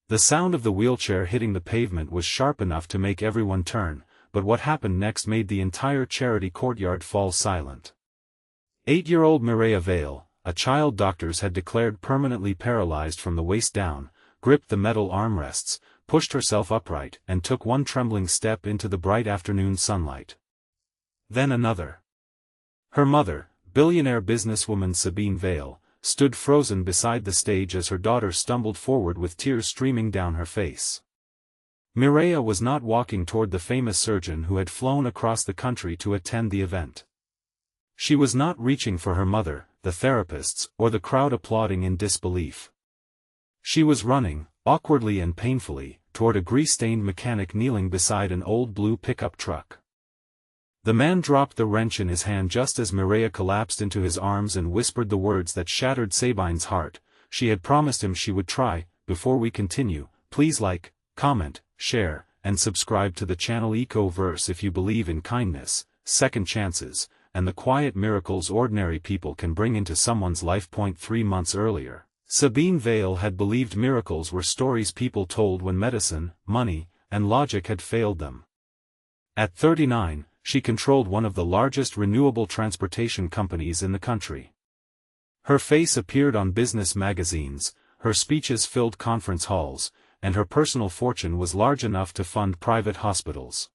The sound of the wheelchair hitting the pavement was sharp enough to make everyone turn, but what happened next made the entire charity courtyard fall silent. 8-year-old Mireia Vale, a child doctors had declared permanently paralyzed from the waist down, gripped the metal armrests, pushed herself upright, and took one trembling step into the bright afternoon sunlight. Then another. Her mother, billionaire businesswoman Sabine Vale, stood frozen beside the stage as her daughter stumbled forward with tears streaming down her face. Mireia was not walking toward the famous surgeon who had flown across the country to attend the event. She was not reaching for her mother, the therapists, or the crowd applauding in disbelief. She was running, awkwardly and painfully, toward a grease-stained mechanic kneeling beside an old blue pickup truck. The man dropped the wrench in his hand just as Mireia collapsed into his arms and whispered the words that shattered Sabine's heart. She had promised him she would try. Before we continue, please like, comment, share, and subscribe to the channel Eco-verse if you believe in kindness, second chances, and the quiet miracles ordinary people can bring into someone's life. 3 months earlier, Sabine Vale had believed miracles were stories people told when medicine, money, and logic had failed them. At 39, she controlled one of the largest renewable transportation companies in the country. Her face appeared on business magazines, her speeches filled conference halls, and her personal fortune was large enough to fund private hospitals.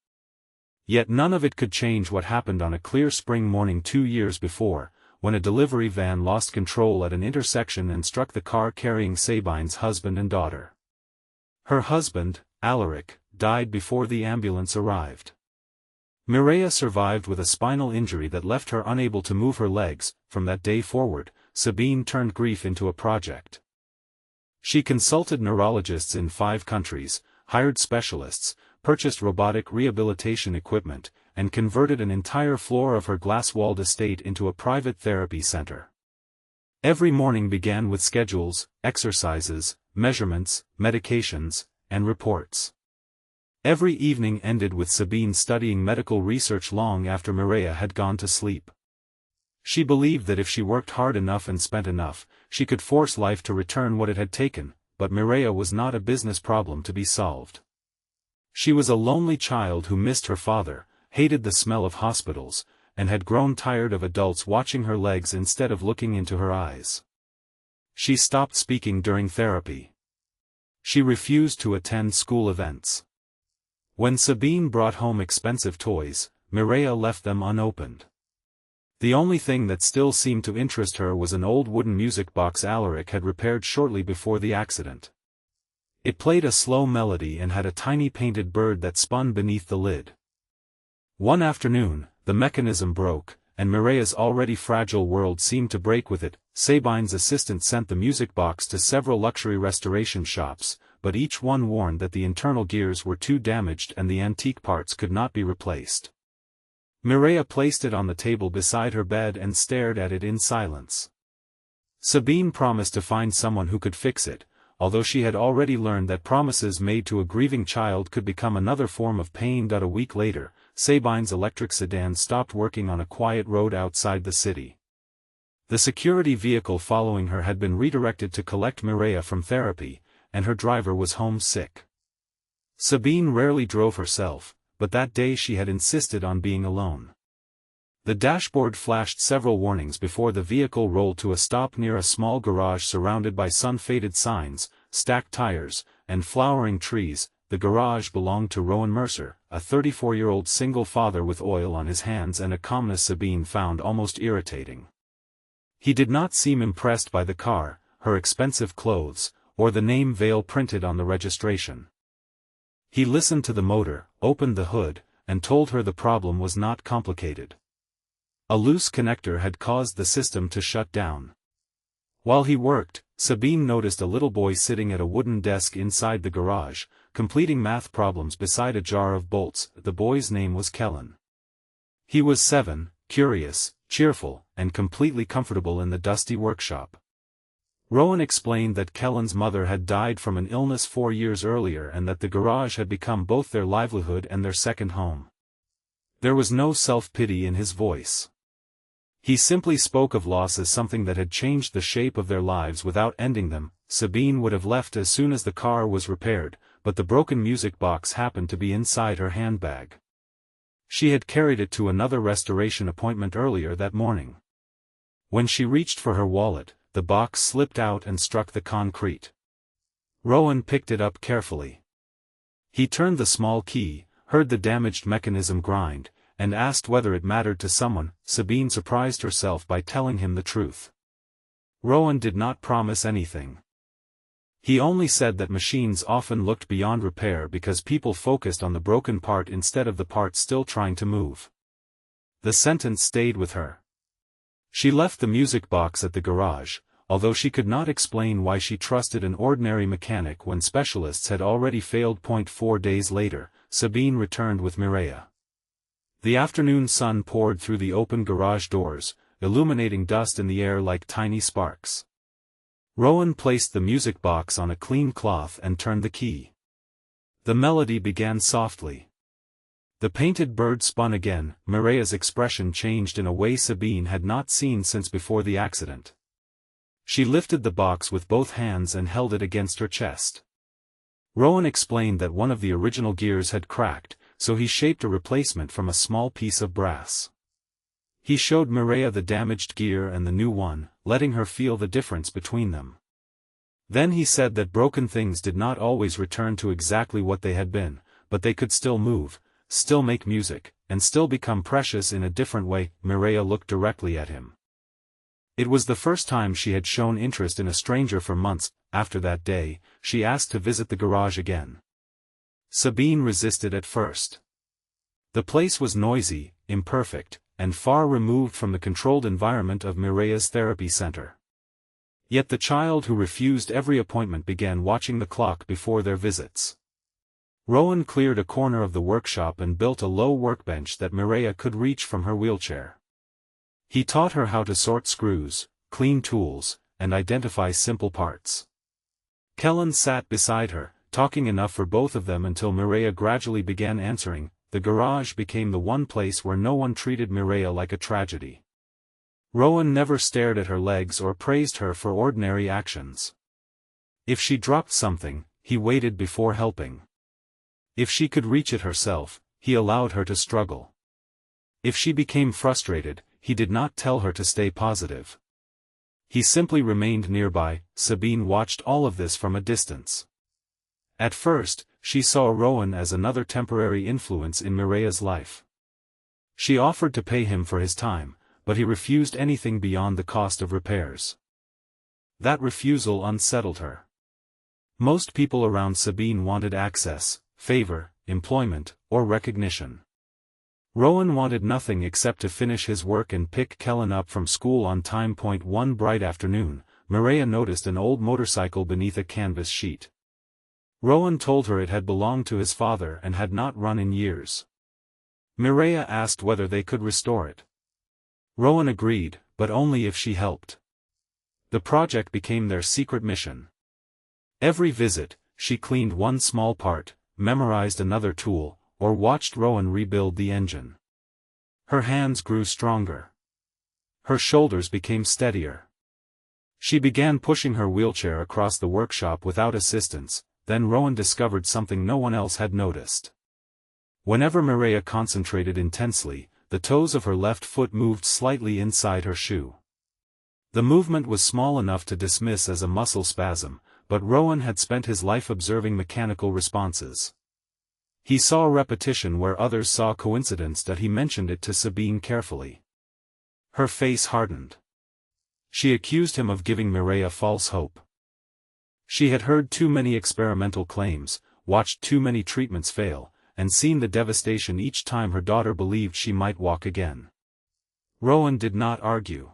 Yet none of it could change what happened on a clear spring morning 2 years before, when a delivery van lost control at an intersection and struck the car carrying Sabine's husband and daughter. Her husband, Alaric, died before the ambulance arrived. Mireia survived with a spinal injury that left her unable to move her legs. From that day forward, Sabine turned grief into a project. She consulted neurologists in 5 countries, hired specialists, purchased robotic rehabilitation equipment, and converted an entire floor of her glass-walled estate into a private therapy center. Every morning began with schedules, exercises, measurements, medications, and reports. Every evening ended with Sabine studying medical research long after Mireia had gone to sleep. She believed that if she worked hard enough and spent enough, she could force life to return what it had taken, but Mireia was not a business problem to be solved. She was a lonely child who missed her father, hated the smell of hospitals, and had grown tired of adults watching her legs instead of looking into her eyes. She stopped speaking during therapy. She refused to attend school events. When Sabine brought home expensive toys, Mireia left them unopened. The only thing that still seemed to interest her was an old wooden music box Alaric had repaired shortly before the accident. It played a slow melody and had a tiny painted bird that spun beneath the lid. One afternoon, the mechanism broke, and Mireia's already fragile world seemed to break with it. Sabine's assistant sent the music box to several luxury restoration shops, but each one warned that the internal gears were too damaged and the antique parts could not be replaced. Mireia placed it on the table beside her bed and stared at it in silence. Sabine promised to find someone who could fix it, although she had already learned that promises made to a grieving child could become another form of pain. A week later, Sabine's electric sedan stopped working on a quiet road outside the city. The security vehicle following her had been redirected to collect Mireia from therapy, and her driver was homesick. Sabine rarely drove herself, but that day she had insisted on being alone. The dashboard flashed several warnings before the vehicle rolled to a stop near a small garage surrounded by sun-faded signs, stacked tires, and flowering trees. The garage belonged to Rowan Mercer, a 34-year-old single father with oil on his hands and a calmness Sabine found almost irritating. He did not seem impressed by the car, her expensive clothes, or the name Vale printed on the registration. He listened to the motor, opened the hood, and told her the problem was not complicated. A loose connector had caused the system to shut down. While he worked, Sabine noticed a little boy sitting at a wooden desk inside the garage, completing math problems beside a jar of bolts. The boy's name was Kellen. He was 7, curious, cheerful, and completely comfortable in the dusty workshop. Rowan explained that Kellen's mother had died from an illness 4 years earlier and that the garage had become both their livelihood and their second home. There was no self-pity in his voice. He simply spoke of loss as something that had changed the shape of their lives without ending them. Sabine would have left as soon as the car was repaired, but the broken music box happened to be inside her handbag. She had carried it to another restoration appointment earlier that morning. When she reached for her wallet, the box slipped out and struck the concrete. Rowan picked it up carefully. He turned the small key, heard the damaged mechanism grind, and asked whether it mattered to someone. Sabine surprised herself by telling him the truth. Rowan did not promise anything. He only said that machines often looked beyond repair because people focused on the broken part instead of the part still trying to move. The sentence stayed with her. She left the music box at the garage, although she could not explain why she trusted an ordinary mechanic when specialists had already failed. 4 days later, Sabine returned with Mireia. The afternoon sun poured through the open garage doors, illuminating dust in the air like tiny sparks. Rowan placed the music box on a clean cloth and turned the key. The melody began softly. The painted bird spun again. Mireia's expression changed in a way Sabine had not seen since before the accident. She lifted the box with both hands and held it against her chest. Rowan explained that one of the original gears had cracked, so he shaped a replacement from a small piece of brass. He showed Mireia the damaged gear and the new one, letting her feel the difference between them. Then he said that broken things did not always return to exactly what they had been, but they could still move, still make music, and still become precious in a different way. Mireia looked directly at him. It was the first time she had shown interest in a stranger for months. After that day, she asked to visit the garage again. Sabine resisted at first. The place was noisy, imperfect, and far removed from the controlled environment of Mireia's therapy center. Yet the child who refused every appointment began watching the clock before their visits. Rowan cleared a corner of the workshop and built a low workbench that Mireia could reach from her wheelchair. He taught her how to sort screws, clean tools, and identify simple parts. Kellen sat beside her, talking enough for both of them until Mireia gradually began answering. The garage became the one place where no one treated Mireia like a tragedy. Rowan never stared at her legs or praised her for ordinary actions. If she dropped something, he waited before helping. If she could reach it herself, he allowed her to struggle. If she became frustrated, he did not tell her to stay positive. He simply remained nearby. Sabine watched all of this from a distance. At first, she saw Rowan as another temporary influence in Mireia's life. She offered to pay him for his time, but he refused anything beyond the cost of repairs. That refusal unsettled her. Most people around Sabine wanted access, favor, employment, or recognition. Rowan wanted nothing except to finish his work and pick Kellen up from school on time. One bright afternoon, Mireia noticed an old motorcycle beneath a canvas sheet. Rowan told her it had belonged to his father and had not run in years. Mireia asked whether they could restore it. Rowan agreed, but only if she helped. The project became their secret mission. Every visit, she cleaned one small part, memorized another tool, or watched Rowan rebuild the engine. Her hands grew stronger. Her shoulders became steadier. She began pushing her wheelchair across the workshop without assistance. Then Rowan discovered something no one else had noticed. Whenever Mireia concentrated intensely, the toes of her left foot moved slightly inside her shoe. The movement was small enough to dismiss as a muscle spasm, but Rowan had spent his life observing mechanical responses. He saw repetition where others saw coincidence. That he mentioned it to Sabine carefully. Her face hardened. She accused him of giving Mireia false hope. She had heard too many experimental claims, watched too many treatments fail, and seen the devastation each time her daughter believed she might walk again. Rowan did not argue.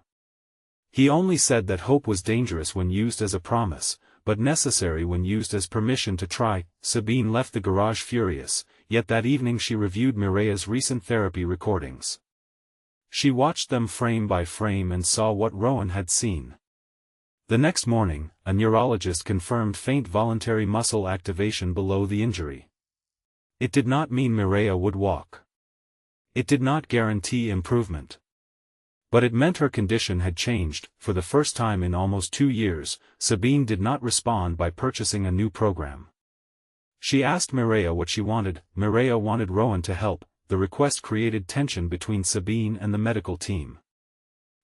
He only said that hope was dangerous when used as a promise, but necessary when used as permission to try. Sabine left the garage furious, yet that evening she reviewed Mireia's recent therapy recordings. She watched them frame by frame and saw what Rowan had seen. The next morning, a neurologist confirmed faint voluntary muscle activation below the injury. It did not mean Mireia would walk. It did not guarantee improvement. But it meant her condition had changed. For the first time in almost 2 years, Sabine did not respond by purchasing a new program. She asked Mireia what she wanted. Mireia wanted Rowan to help. The request created tension between Sabine and the medical team.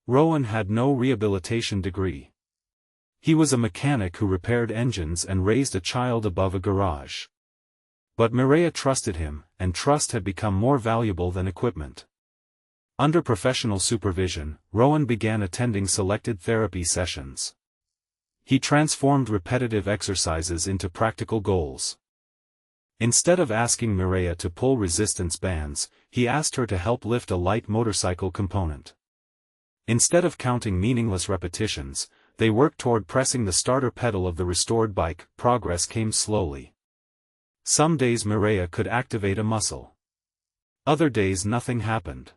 Rowan had no rehabilitation degree. He was a mechanic who repaired engines and raised a child above a garage. But Mireia trusted him, and trust had become more valuable than equipment. Under professional supervision, Rowan began attending selected therapy sessions. He transformed repetitive exercises into practical goals. Instead of asking Mireia to pull resistance bands, he asked her to help lift a light motorcycle component. Instead of counting meaningless repetitions, they worked toward pressing the starter pedal of the restored bike. Progress came slowly. Some days Mireia could activate a muscle. Other days nothing happened.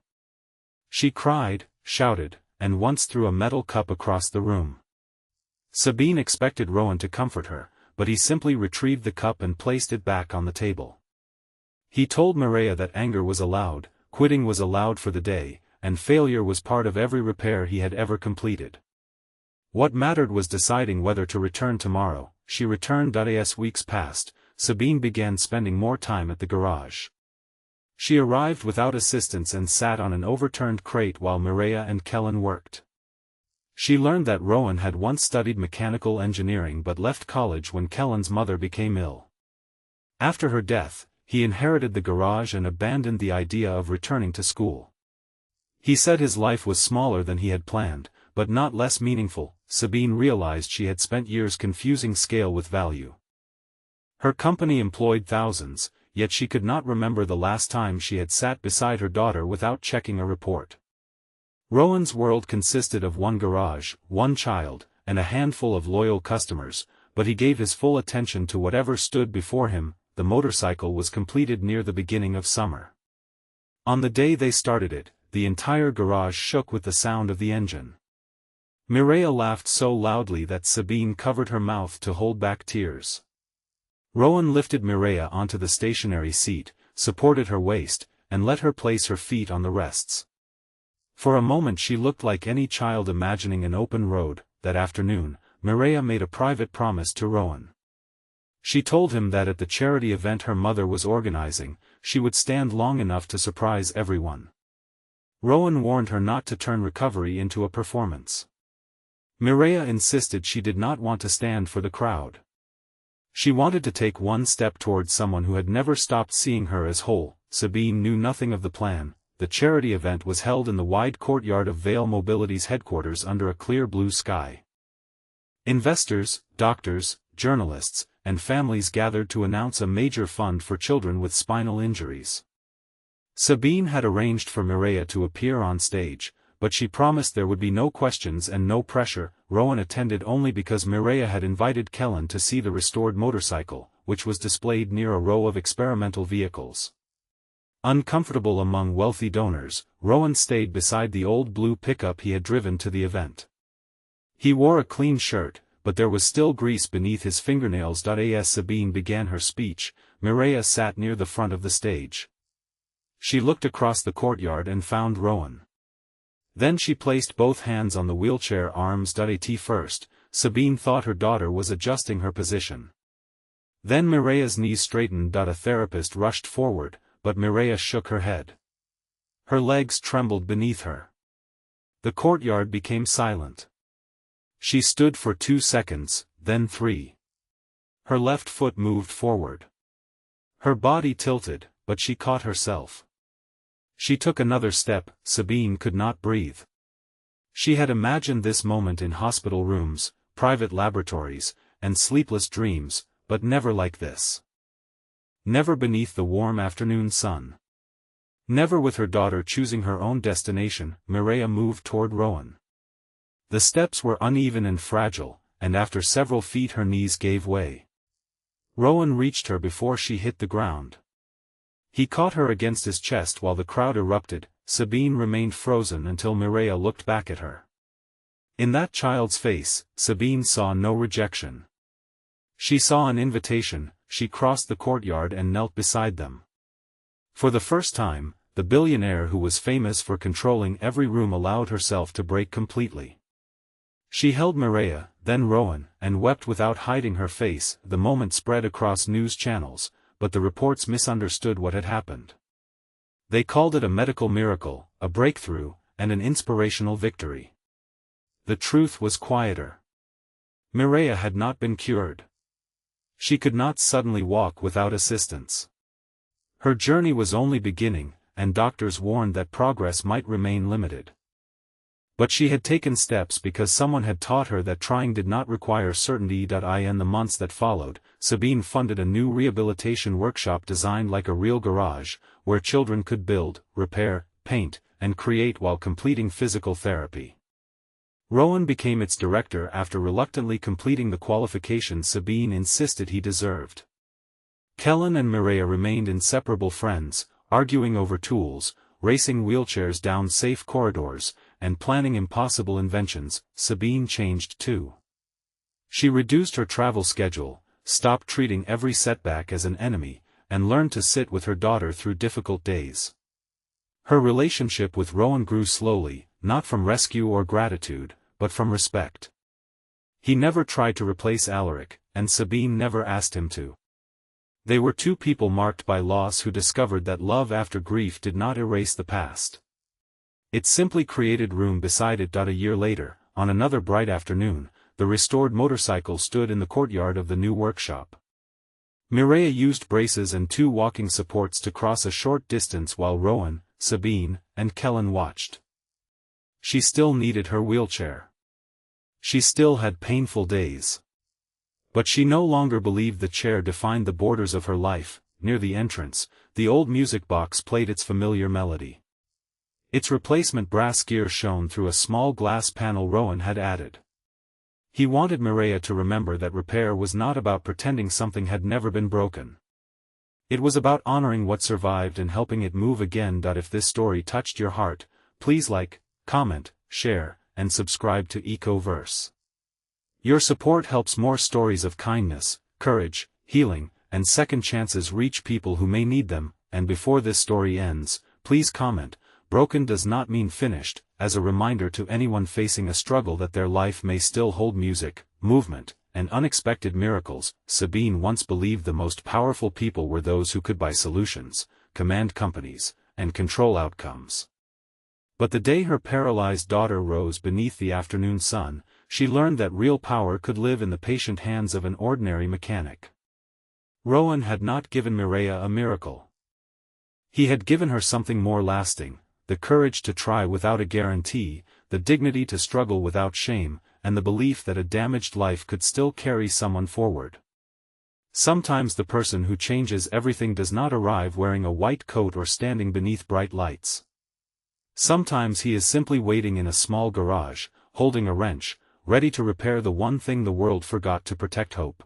She cried, shouted, and once threw a metal cup across the room. Sabine expected Rowan to comfort her, but he simply retrieved the cup and placed it back on the table. He told Mireia that anger was allowed, quitting was allowed for the day, and failure was part of every repair he had ever completed. What mattered was deciding whether to return tomorrow. She returned. As weeks passed, Sabine began spending more time at the garage. She arrived without assistance and sat on an overturned crate while Mireia and Kellen worked. She learned that Rowan had once studied mechanical engineering but left college when Kellen's mother became ill. After her death, he inherited the garage and abandoned the idea of returning to school. He said his life was smaller than he had planned, but not less meaningful. Sabine realized she had spent years confusing scale with value. Her company employed thousands, yet she could not remember the last time she had sat beside her daughter without checking a report. Rowan's world consisted of one garage, one child, and a handful of loyal customers, but he gave his full attention to whatever stood before him. The motorcycle was completed near the beginning of summer. On the day they started it, the entire garage shook with the sound of the engine. Mireia laughed so loudly that Sabine covered her mouth to hold back tears. Rowan lifted Mireia onto the stationary seat, supported her waist, and let her place her feet on the rests. For a moment she looked like any child imagining an open road. That afternoon, Mireia made a private promise to Rowan. She told him that at the charity event her mother was organizing, she would stand long enough to surprise everyone. Rowan warned her not to turn recovery into a performance. Mireia insisted she did not want to stand for the crowd. She wanted to take one step towards someone who had never stopped seeing her as whole. Sabine knew nothing of the plan. The charity event was held in the wide courtyard of Vale Mobility's headquarters under a clear blue sky. Investors, doctors, journalists, and families gathered to announce a major fund for children with spinal injuries. Sabine had arranged for Mireia to appear on stage, but she promised there would be no questions and no pressure. Rowan attended only because Mireia had invited Kellen to see the restored motorcycle, which was displayed near a row of experimental vehicles. Uncomfortable among wealthy donors, Rowan stayed beside the old blue pickup he had driven to the event. He wore a clean shirt, but there was still grease beneath his fingernails. As Sabine began her speech, Mireia sat near the front of the stage. She looked across the courtyard and found Rowan. Then she placed both hands on the wheelchair arms. At first, Sabine thought her daughter was adjusting her position. Then Mireia's knees straightened. A therapist rushed forward, but Mireia shook her head. Her legs trembled beneath her. The courtyard became silent. She stood for 2 seconds, then 3. Her left foot moved forward. Her body tilted, but she caught herself. She took another step. Sabine could not breathe. She had imagined this moment in hospital rooms, private laboratories, and sleepless dreams, but never like this. Never beneath the warm afternoon sun. Never with her daughter choosing her own destination. Mireia moved toward Rowan. The steps were uneven and fragile, and after several feet her knees gave way. Rowan reached her before she hit the ground. He caught her against his chest while the crowd erupted. Sabine remained frozen until Mireia looked back at her. In that child's face, Sabine saw no rejection. She saw an invitation. She crossed the courtyard and knelt beside them. For the first time, the billionaire who was famous for controlling every room allowed herself to break completely. She held Mireia, then Rowan, and wept without hiding her face. The moment spread across news channels, but the reports misunderstood what had happened. They called it a medical miracle, a breakthrough, and an inspirational victory. The truth was quieter. Mireia had not been cured. She could not suddenly walk without assistance. Her journey was only beginning, and doctors warned that progress might remain limited. But she had taken steps because someone had taught her that trying did not require certainty. In the months that followed, Sabine funded a new rehabilitation workshop designed like a real garage, where children could build, repair, paint, and create while completing physical therapy. Rowan became its director after reluctantly completing the qualifications Sabine insisted he deserved. Kellen and Mireia remained inseparable friends, arguing over tools, racing wheelchairs down safe corridors, and planning impossible inventions. Sabine changed too. She reduced her travel schedule, stopped treating every setback as an enemy, and learned to sit with her daughter through difficult days. Her relationship with Rowan grew slowly, not from rescue or gratitude, but from respect. He never tried to replace Alaric, and Sabine never asked him to. They were two people marked by loss who discovered that love after grief did not erase the past. It simply created room beside it. A year later, on another bright afternoon, the restored motorcycle stood in the courtyard of the new workshop. Mireia used braces and 2 walking supports to cross a short distance while Rowan, Sabine, and Kellen watched. She still needed her wheelchair. She still had painful days. But she no longer believed the chair defined the borders of her life. Near the entrance, the old music box played its familiar melody. Its replacement brass gear shone through a small glass panel Rowan had added. He wanted Mireia to remember that repair was not about pretending something had never been broken. It was about honoring what survived and helping it move again. If this story touched your heart, please like, comment, share, and subscribe to Ecoverse. Your support helps more stories of kindness, courage, healing, and second chances reach people who may need them. And before this story ends, please comment, "Broken does not mean finished," as a reminder to anyone facing a struggle that their life may still hold music, movement, and unexpected miracles. Sabine once believed the most powerful people were those who could buy solutions, command companies, and control outcomes. But the day her paralyzed daughter rose beneath the afternoon sun, she learned that real power could live in the patient hands of an ordinary mechanic. Rowan had not given Mireia a miracle. He had given her something more lasting: the courage to try without a guarantee, the dignity to struggle without shame, and the belief that a damaged life could still carry someone forward. Sometimes the person who changes everything does not arrive wearing a white coat or standing beneath bright lights. Sometimes he is simply waiting in a small garage, holding a wrench, ready to repair the one thing the world forgot to protect: hope.